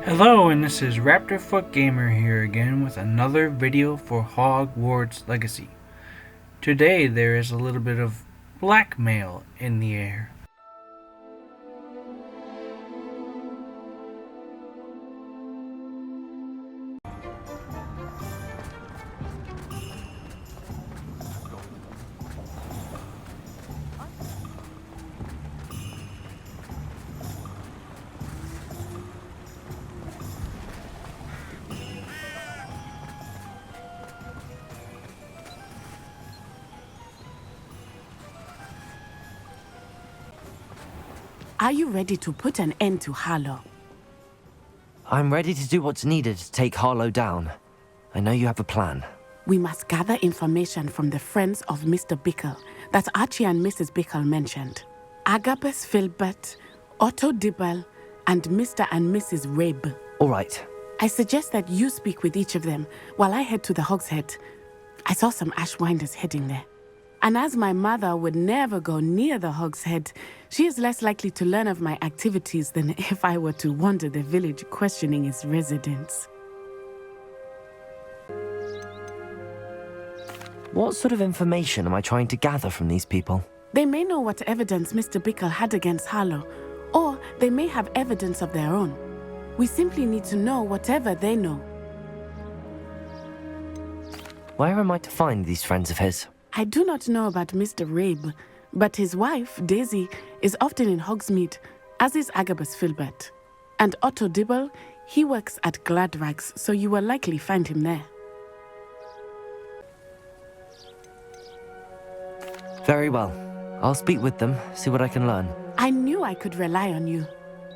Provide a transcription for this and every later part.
Hello, and this is Raptorfoot Gamer here again with another video for Hogwarts Legacy. Today there is a little bit of blackmail in the air. Are you ready to put an end to Harlow? I'm ready to do what's needed to take Harlow down. I know you have a plan. We must gather information from the friends of Mr. Bickle that Archie and Mrs. Bickle mentioned. Agabus Filbert, Otto Dibble, and Mr. and Mrs. Rabe. All right. I suggest that you speak with each of them while I head to the Hogshead. I saw some Ashwinders heading there. And as my mother would never go near the Hogshead, she is less likely to learn of my activities than if I were to wander the village questioning its residents. What sort of information am I trying to gather from these people? They may know what evidence Mr. Bickle had against Harlow, or they may have evidence of their own. We simply need to know whatever they know. Where am I to find these friends of his? I do not know about Mr. Rabe, but his wife, Daisy, is often in Hogsmeade, as is Agabus Filbert. And Otto Dibble, he works at Gladrags, so you will likely find him there. Very well. I'll speak with them, see what I can learn. I knew I could rely on you.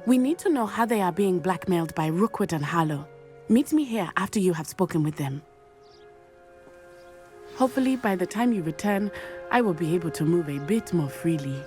We need to know how they are being blackmailed by Rookwood and Harlow. Meet me here after you have spoken with them. Hopefully, by the time you return, I will be able to move a bit more freely.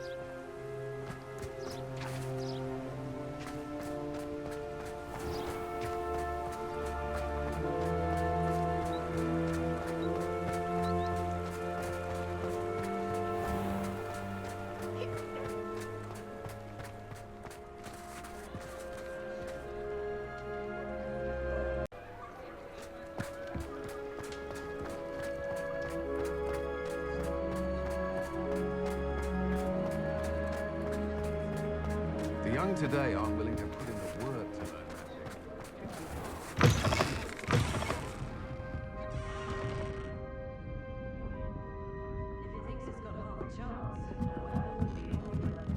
The young today aren't willing to put in the word to learn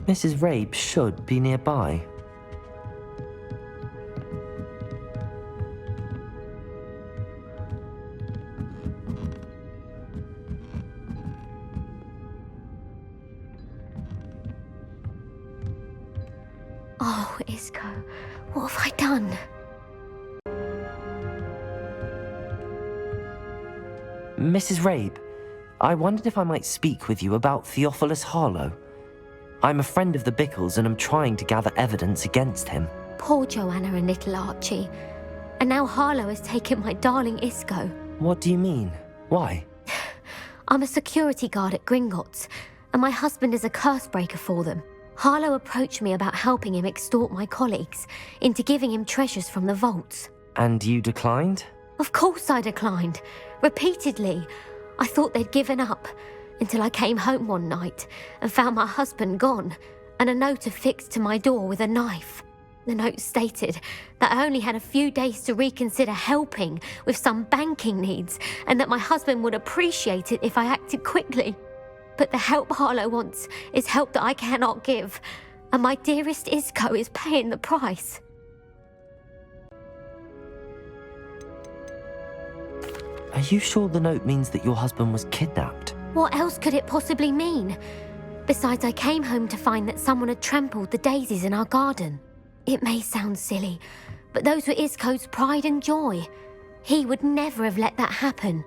magic. Mrs. Rabe should be nearby. Oh, Isco, what have I done? Mrs. Rabe, I wondered if I might speak with you about Theophilus Harlow. I'm a friend of the Bickles and I'm trying to gather evidence against him. Poor Joanna and little Archie. And now Harlow has taken my darling Isco. What do you mean? Why? I'm a security guard at Gringotts, and my husband is a curse breaker for them. Harlow approached me about helping him extort my colleagues into giving him treasures from the vaults. And you declined? Of course I declined. Repeatedly. I thought they'd given up, until I came home one night and found my husband gone, and a note affixed to my door with a knife. The note stated that I only had a few days to reconsider helping with some banking needs, and that my husband would appreciate it if I acted quickly. But the help Harlow wants is help that I cannot give, and my dearest Isco is paying the price. Are you sure the note means that your husband was kidnapped? What else could it possibly mean? Besides, I came home to find that someone had trampled the daisies in our garden. It may sound silly, but those were Isco's pride and joy. He would never have let that happen.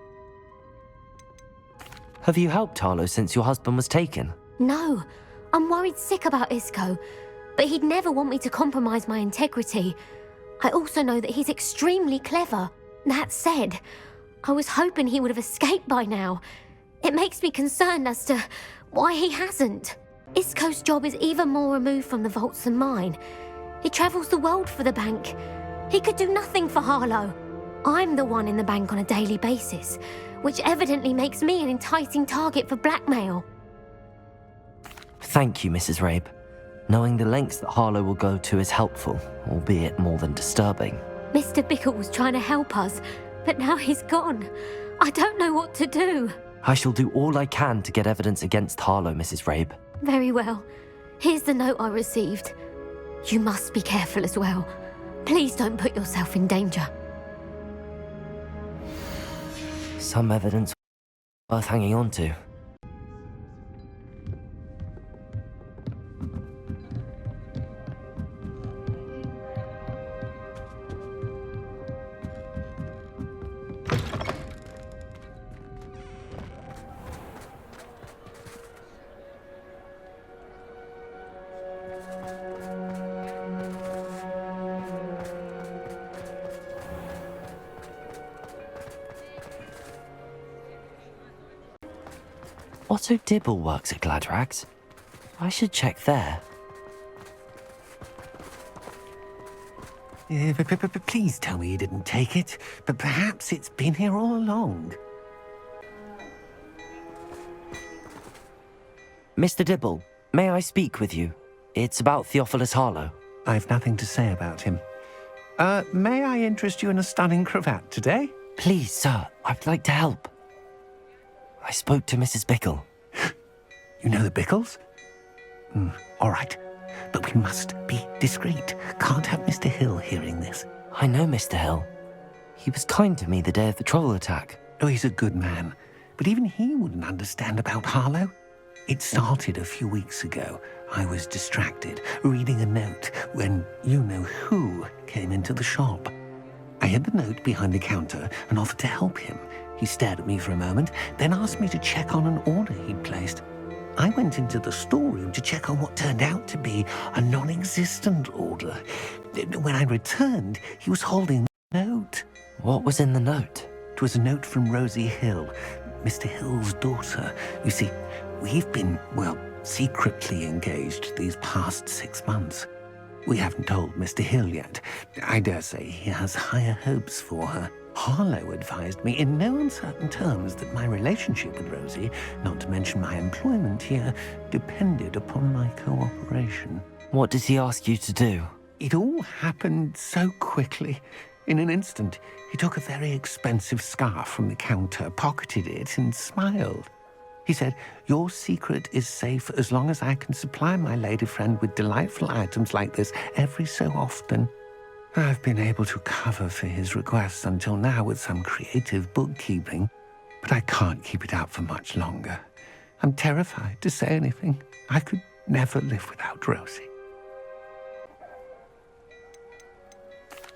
Have you helped Harlow since your husband was taken? No, I'm worried sick about Isco, but he'd never want me to compromise my integrity. I also know that he's extremely clever. That said, I was hoping he would have escaped by now. It makes me concerned as to why he hasn't. Isco's job is even more removed from the vaults than mine. He travels the world for the bank, He could do nothing for Harlow. I'm the one in the bank on a daily basis, which evidently makes me an enticing target for blackmail. Thank you, Mrs. Rabe. Knowing the lengths that Harlow will go to is helpful, albeit more than disturbing. Mr. Bickle was trying to help us, but now he's gone. I don't know what to do. I shall do all I can to get evidence against Harlow, Mrs. Rabe. Very well. Here's the note I received. You must be careful as well. Please don't put yourself in danger. Some evidence worth hanging on to. Otto Dibble works at Gladrags. I should check there. Please tell me you didn't take it, but perhaps it's been here all along. Mr. Dibble, may I speak with you? It's about Theophilus Harlow. I've nothing to say about him. May I interest you in a stunning cravat today? Please, sir, I'd like to help. I spoke to Mrs. Bickle. You know the Bickles? All right, but we must be discreet. Can't have Mr. Hill hearing this. I know Mr. Hill. He was kind to me the day of the troll attack. Oh, he's a good man, but even he wouldn't understand about Harlow. It started a few weeks ago. I was distracted, reading a note, when you-know-who came into the shop. I hid the note behind the counter and offered to help him. He stared at me for a moment, then asked me to check on an order he'd placed. I went into the storeroom to check on what turned out to be a non-existent order. When I returned, he was holding the note. What was in the note? It was a note from Rosie Hill, Mr. Hill's daughter. You see, we've been, secretly engaged these past 6 months. We haven't told Mr. Hill yet. I dare say he has higher hopes for her. Harlow advised me in no uncertain terms that my relationship with Rosie, not to mention my employment here, depended upon my cooperation. What does he ask you to do? It all happened so quickly. In an instant, he took a very expensive scarf from the counter, pocketed it, and smiled. He said, "Your secret is safe as long as I can supply my lady friend with delightful items like this every so often." I've been able to cover for his requests until now with some creative bookkeeping, but I can't keep it up for much longer. I'm terrified to say anything. I could never live without Rosie.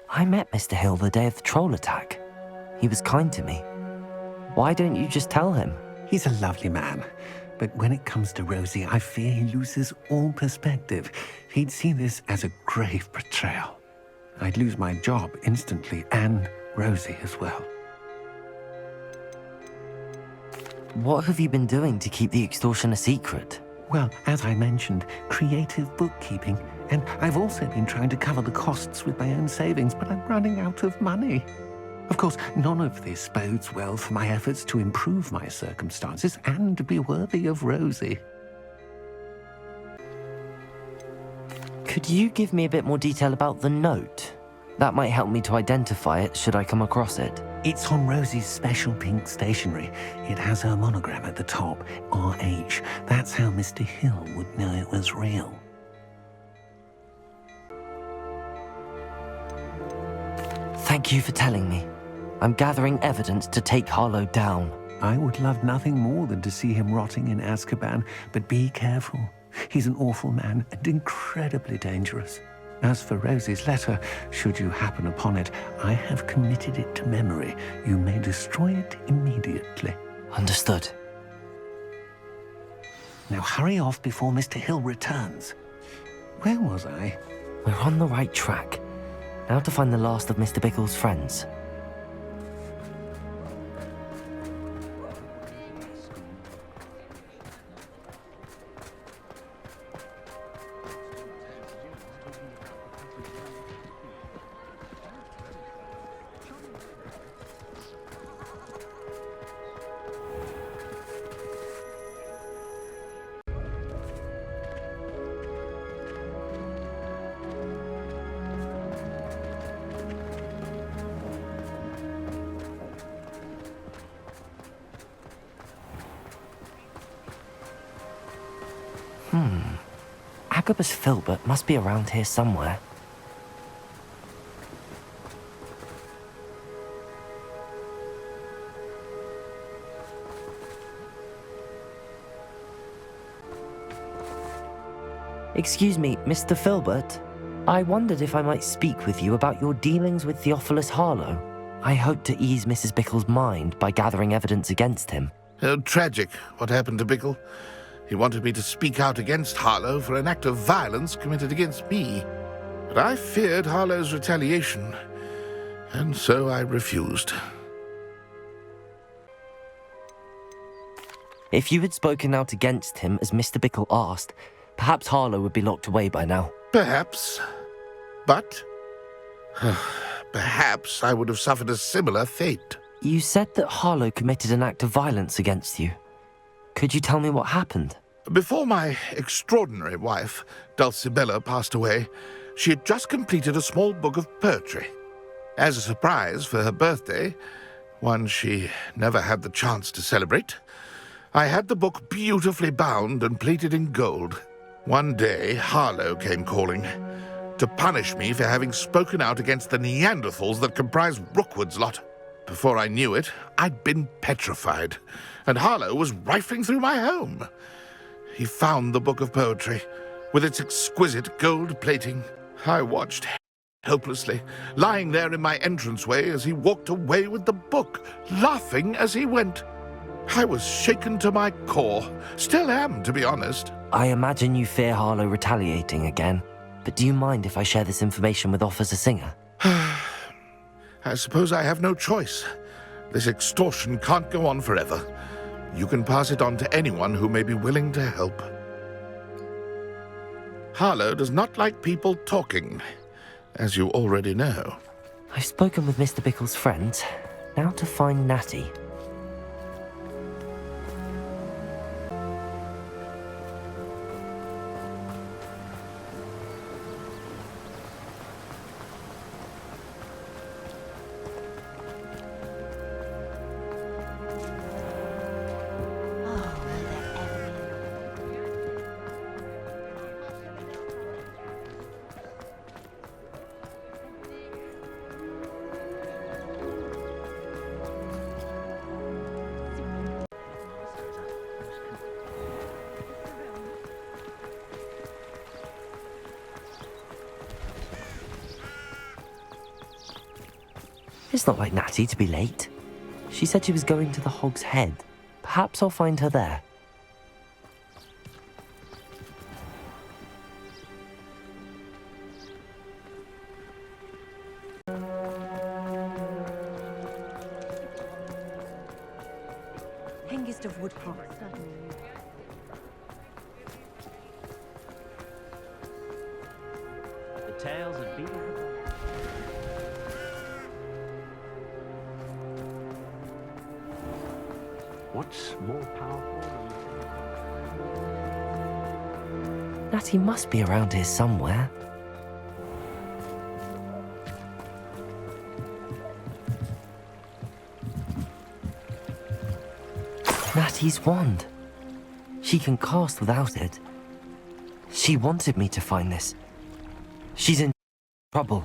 I met Mr. Hill the day of the troll attack. He was kind to me. Why don't you just tell him? He's a lovely man, but when it comes to Rosie, I fear he loses all perspective. He'd see this as a grave betrayal. I'd lose my job instantly, and Rosie as well. What have you been doing to keep the extortion a secret? Well, as I mentioned, creative bookkeeping, and I've also been trying to cover the costs with my own savings, but I'm running out of money. Of course, none of this bodes well for my efforts to improve my circumstances and to be worthy of Rosie. Could you give me a bit more detail about the note? That might help me to identify it should I come across it. It's on Rosie's special pink stationery. It has her monogram at the top, RH. That's how Mr. Hill would know it was real. Thank you for telling me. I'm gathering evidence to take Harlow down. I would love nothing more than to see him rotting in Azkaban, but be careful. He's an awful man and incredibly dangerous. As for Rosie's letter, should you happen upon it, I have committed it to memory. You may destroy it immediately. Understood. Now hurry off before Mr. Hill returns. Where was I? We're on the right track. Now to find the last of Mr. Bickle's friends. Agabus Filbert must be around here somewhere. Excuse me, Mr. Filbert. I wondered if I might speak with you about your dealings with Theophilus Harlow. I hope to ease Mrs. Bickle's mind by gathering evidence against him. Oh, tragic what happened to Bickle. He wanted me to speak out against Harlow for an act of violence committed against me. But I feared Harlow's retaliation, and so I refused. If you had spoken out against him as Mr. Bickle asked, perhaps Harlow would be locked away by now. Perhaps. But perhaps I would have suffered a similar fate. You said that Harlow committed an act of violence against you. Could you tell me what happened? Before my extraordinary wife, Dulcibella, passed away, she had just completed a small book of poetry. As a surprise for her birthday, one she never had the chance to celebrate, I had the book beautifully bound and plated in gold. One day, Harlow came calling to punish me for having spoken out against the Neanderthals that comprise Rookwood's lot. Before I knew it, I'd been petrified, and Harlow was rifling through my home. He found the book of poetry, with its exquisite gold plating. I watched helplessly, lying there in my entranceway as he walked away with the book, laughing as he went. I was shaken to my core. Still am, to be honest. I imagine you fear Harlow retaliating again, but do you mind if I share this information with Officer Singer? I suppose I have no choice. This extortion can't go on forever. You can pass it on to anyone who may be willing to help. Harlow does not like people talking, as you already know. I've spoken with Mr. Bickle's friends. Now to find Natty. It's not like Natty to be late. She said she was going to the Hog's Head. Perhaps I'll find her there. Hengist of Woodcroft. The tales of beating. What's more powerful than... Natty must be around here somewhere. Natty's wand. She can cast without it. She wanted me to find this. She's in trouble.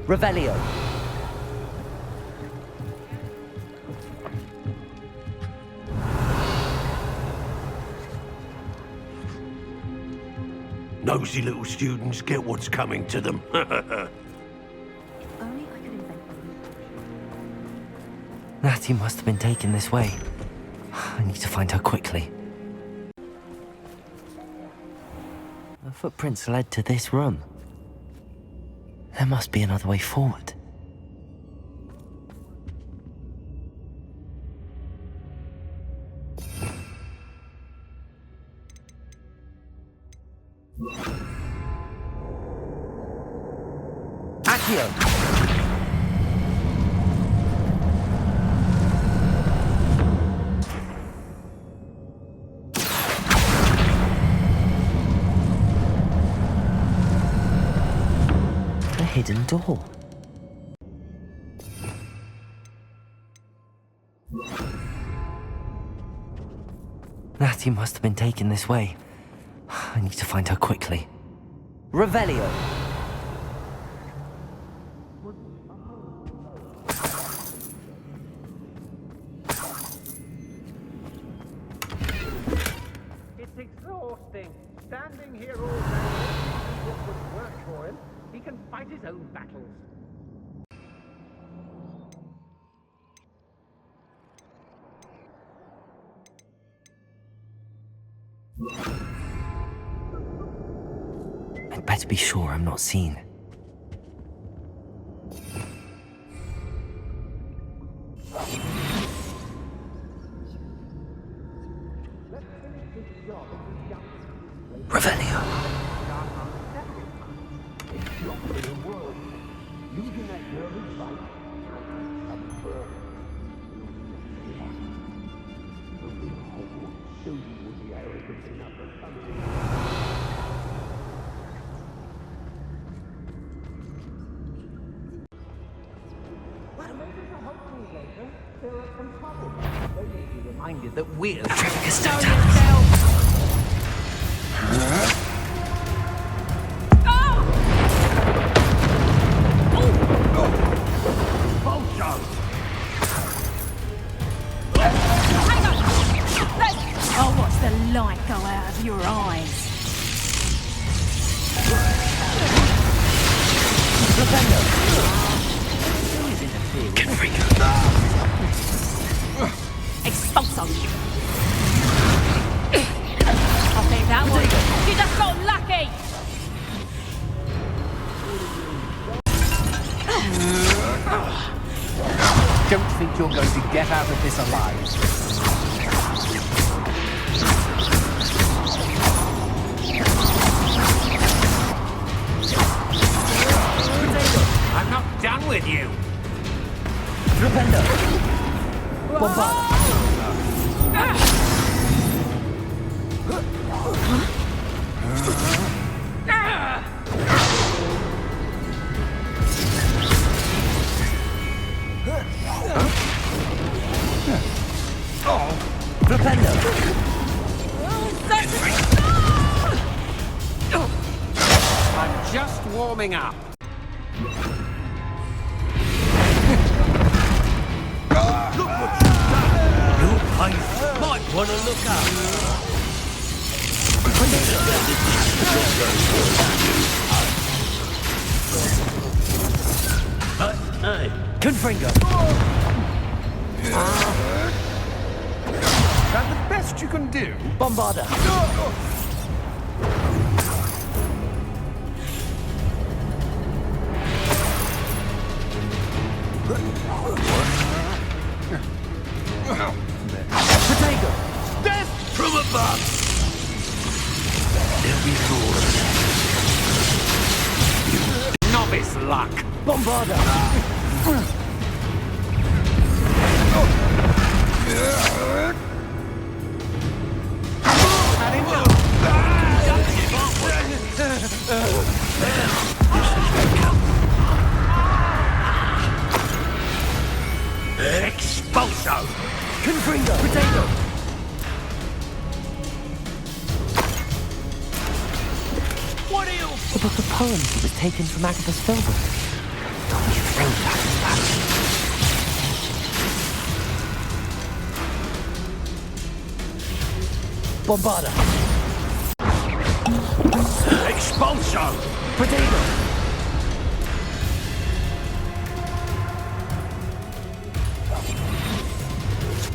Revelio. Nosy little students get what's coming to them. Natty must have been taken this way. I need to find her quickly. The footprints led to this room. There must be another way forward. Accio! Hidden door. Natty must have been taken this way. I need to find her quickly. Revelio. It's exhausting. Standing here all day, what would work for him. He can fight his own battles. I'd better be sure I'm not seen. Revelio. Reminded that we're I'll watch the light go out of your eyes. Expulso. I'll take that one. You just got lucky. Don't think you're going to get out of this alive. I'm not done with you. Rependo. Bombard. Rependo. I'm just warming up. Might want to look up. Hey. Confringo. That the best you can do? Bombarda. Potato. Death from above. There'll be more. Novice luck. Bombarda. Expulso. Confringo. Potato. What are you? The book of poems that was taken from Agabus Filbert. Don't you think that is bad? Bombarda. Expulso. Potato.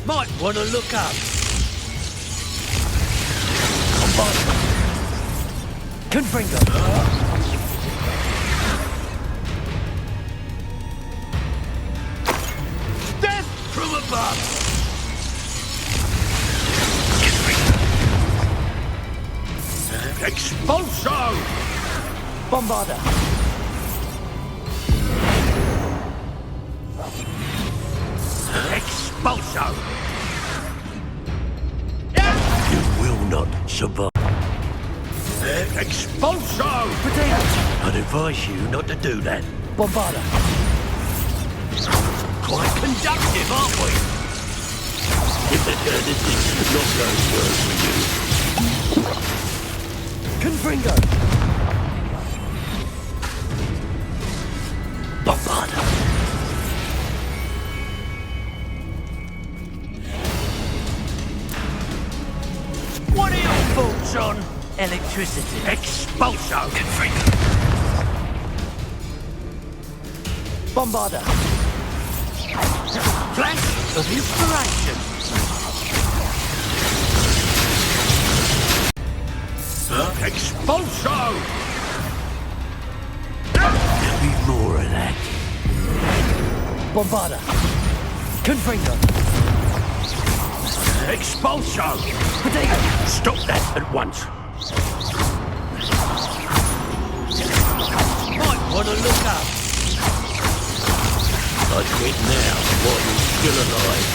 Might want to look up. Bombarda. Confringo. Death from above. Expulso. Bombarda. Expulso. You will not survive. Expulso. Potato. I'd advise you not to do that. Bombarda. Quite conductive, aren't we? This is not going well for you. Confringo! Bombarda. What are your thoughts on electricity? Expulso. Confringo. Bombarda! Flash of inspiration. Expulso. There'll be more of that. Bombarda! Confringo! Expulso. Potato! Stop that at once. Might want to look up. I quit now while you're still alive.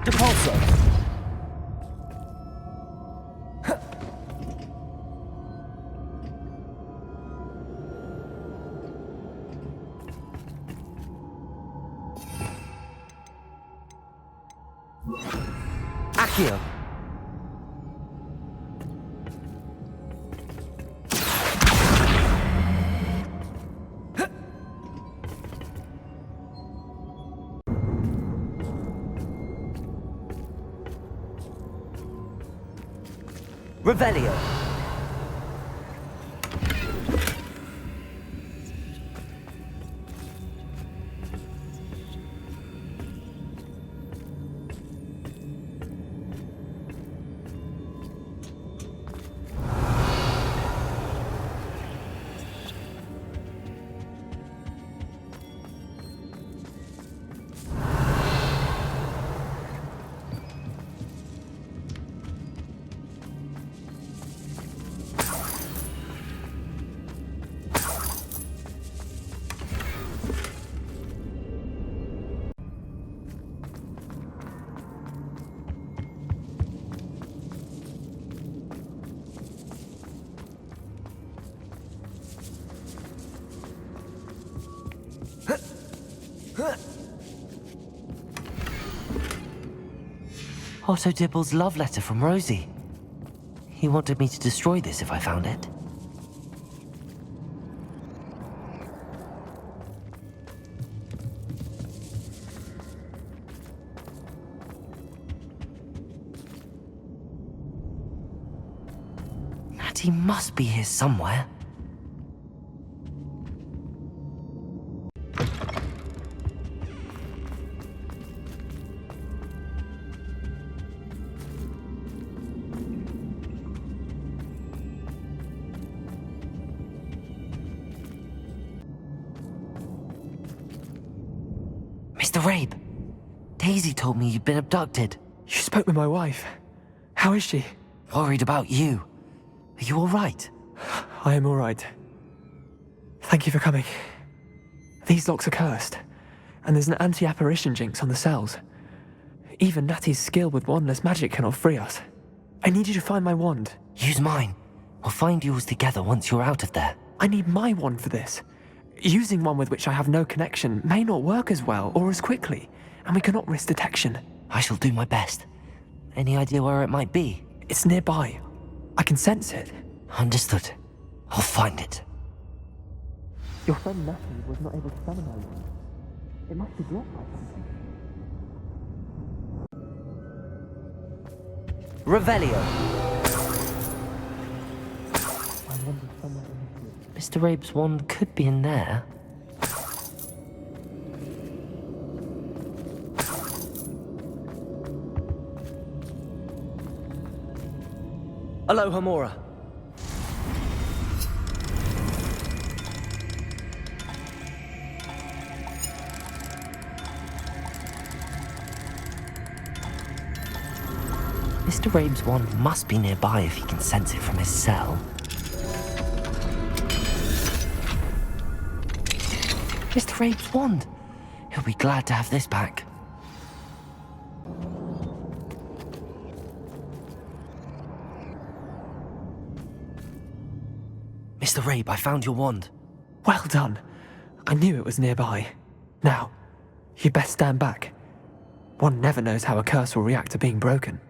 Depulso! Accio! Revelio! Otto Dibble's love letter from Rosie. He wanted me to destroy this if I found it. Natty must be here somewhere. Mr. Rabe, Daisy told me you'd been abducted. You spoke with my wife. How is she? Worried about you. Are you all right? I am all right. Thank you for coming. These locks are cursed, and there's an anti-apparition jinx on the cells. Even Natty's skill with wandless magic cannot free us. I need you to find my wand. Use mine. We'll find yours together once you're out of there. I need my wand for this. Using one with which I have no connection may not work as well or as quickly, and we cannot risk detection. I shall do my best. Any idea where it might be? It's nearby. I can sense it. Understood. I'll find it. Your friend Natalie was not able to summon her wand. It must be blocked by something. Revelio. Mr. Rabe's wand could be in there. Aloha, Mora. Mr. Rabe's wand must be nearby if he can sense it from his cell. Mr. Rabe's wand! He'll be glad to have this back. Mr. Rabe, I found your wand. Well done. I knew it was nearby. Now, you best stand back. One never knows how a curse will react to being broken.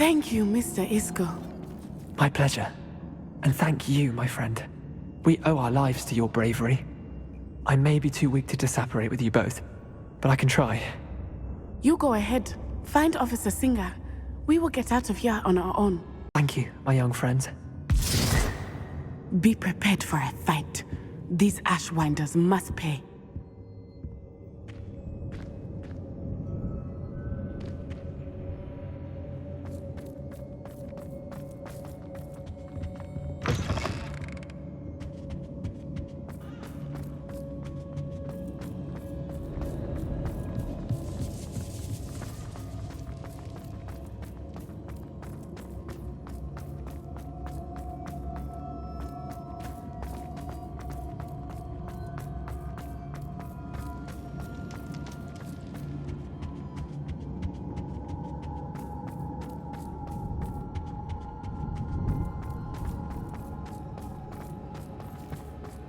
Thank you, Mr. Isco. My pleasure. And thank you, my friend. We owe our lives to your bravery. I may be too weak to disapparate with you both, but I can try. You go ahead. Find Officer Singer. We will get out of here on our own. Thank you, my young friends. Be prepared for a fight. These Ashwinders must pay.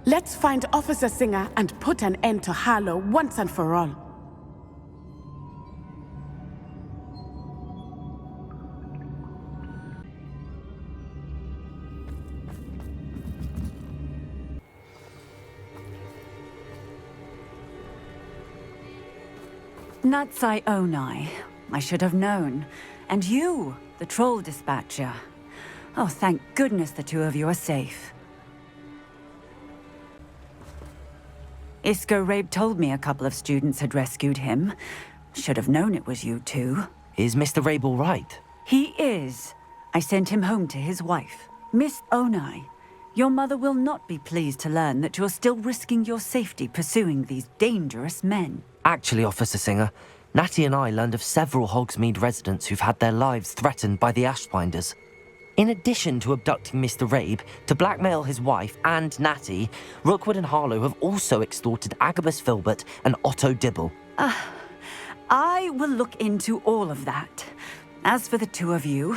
Let's find Officer Singer and put an end to Harlow once and for all. Natsai Onai. I should have known. And you, the troll dispatcher. Oh, thank goodness the two of you are safe. Isco Rabe told me a couple of students had rescued him. Should have known it was you two. Is Mr. Rabe all right? He is. I sent him home to his wife. Miss Onai, your mother will not be pleased to learn that you're still risking your safety pursuing these dangerous men. Actually, Officer Singer, Natty and I learned of several Hogsmeade residents who've had their lives threatened by the Ashwinders. In addition to abducting Mr. Rabe, to blackmail his wife and Natty, Rookwood and Harlow have also extorted Agabus Filbert and Otto Dibble. I will look into all of that. As for the two of you,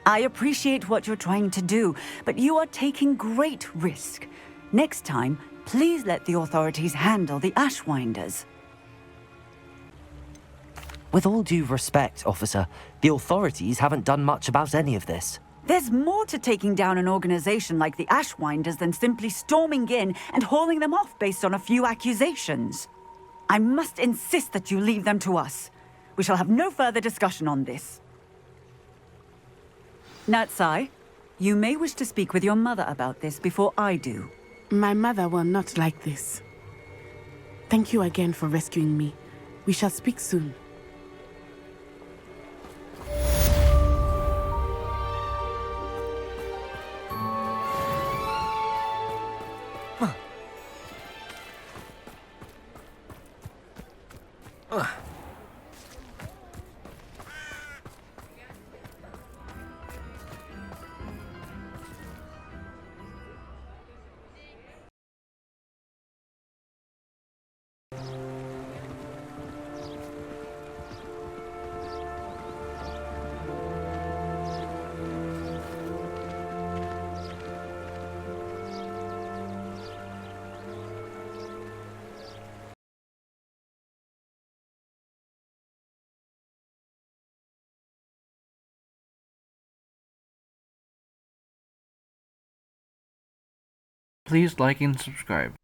I appreciate what you're trying to do, but you are taking great risk. Next time, please let the authorities handle the Ashwinders. With all due respect, officer, the authorities haven't done much about any of this. There's more to taking down an organization like the Ashwinders than simply storming in and hauling them off based on a few accusations. I must insist that you leave them to us. We shall have no further discussion on this. Natsai, you may wish to speak with your mother about this before I do. My mother will not like this. Thank you again for rescuing me. We shall speak soon. please like and subscribe.